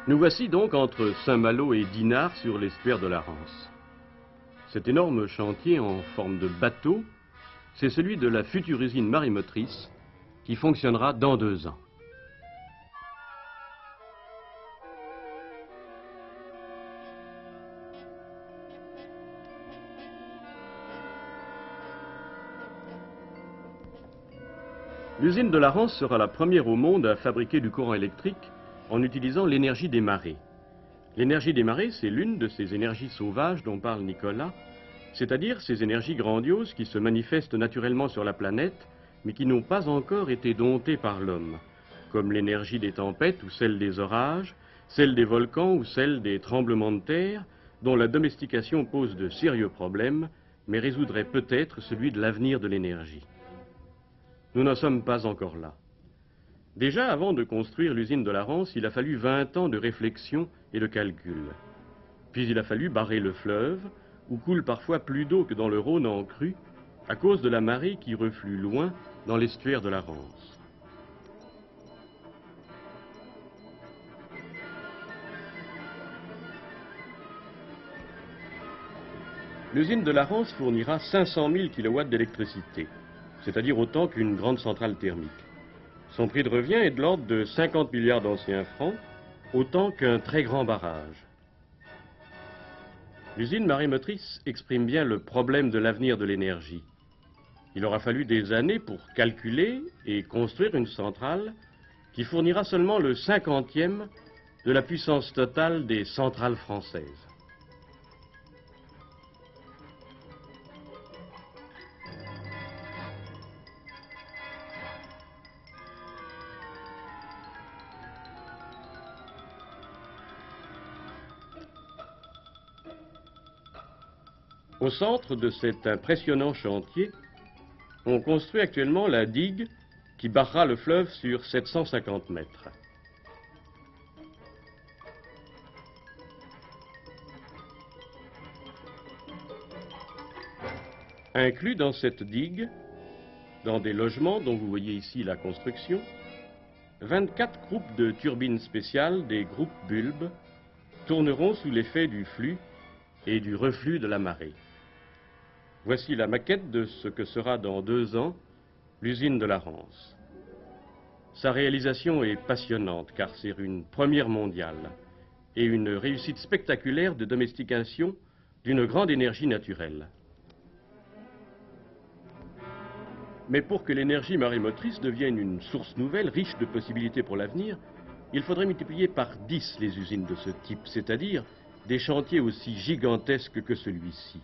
Nous voici donc entre Saint-Malo et Dinard sur l'estuaire de la Rance. Cet énorme chantier en forme de bateau, c'est celui de la future usine marémotrice qui fonctionnera dans 2 ans. L'usine de la Rance sera la première au monde à fabriquer du courant électrique en utilisant l'énergie des marées. L'énergie des marées, c'est l'une de ces énergies sauvages dont parle Nicolas, c'est-à-dire ces énergies grandioses qui se manifestent naturellement sur la planète, mais qui n'ont pas encore été domptées par l'homme, comme l'énergie des tempêtes ou celle des orages, celle des volcans ou celle des tremblements de terre, dont la domestication pose de sérieux problèmes, mais résoudrait peut-être celui de l'avenir de l'énergie. Nous n'en sommes pas encore là. Déjà, avant de construire l'usine de la Rance, il a fallu 20 ans de réflexion et de calcul. Puis il a fallu barrer le fleuve, où coule parfois plus d'eau que dans le Rhône en crue, à cause de la marée qui reflue loin dans l'estuaire de la Rance. L'usine de la Rance fournira 500 000 kW d'électricité, c'est-à-dire autant qu'une grande centrale thermique. Son prix de revient est de l'ordre de 50 milliards d'anciens francs, autant qu'un très grand barrage. L'usine marémotrice exprime bien le problème de l'avenir de l'énergie. Il aura fallu des années pour calculer et construire une centrale qui fournira seulement le 50e de la puissance totale des centrales françaises. Au centre de cet impressionnant chantier, on construit actuellement la digue qui barrera le fleuve sur 750 mètres. Inclus dans cette digue, dans des logements dont vous voyez ici la construction, 24 groupes de turbines spéciales, des groupes bulbes, tourneront sous l'effet du flux et du reflux de la marée. Voici la maquette de ce que sera dans 2 ans l'usine de la Rance. Sa réalisation est passionnante car c'est une première mondiale et une réussite spectaculaire de domestication d'une grande énergie naturelle. Mais pour que l'énergie marémotrice devienne une source nouvelle, riche de possibilités pour l'avenir, il faudrait multiplier par 10 les usines de ce type, c'est-à-dire des chantiers aussi gigantesques que celui-ci.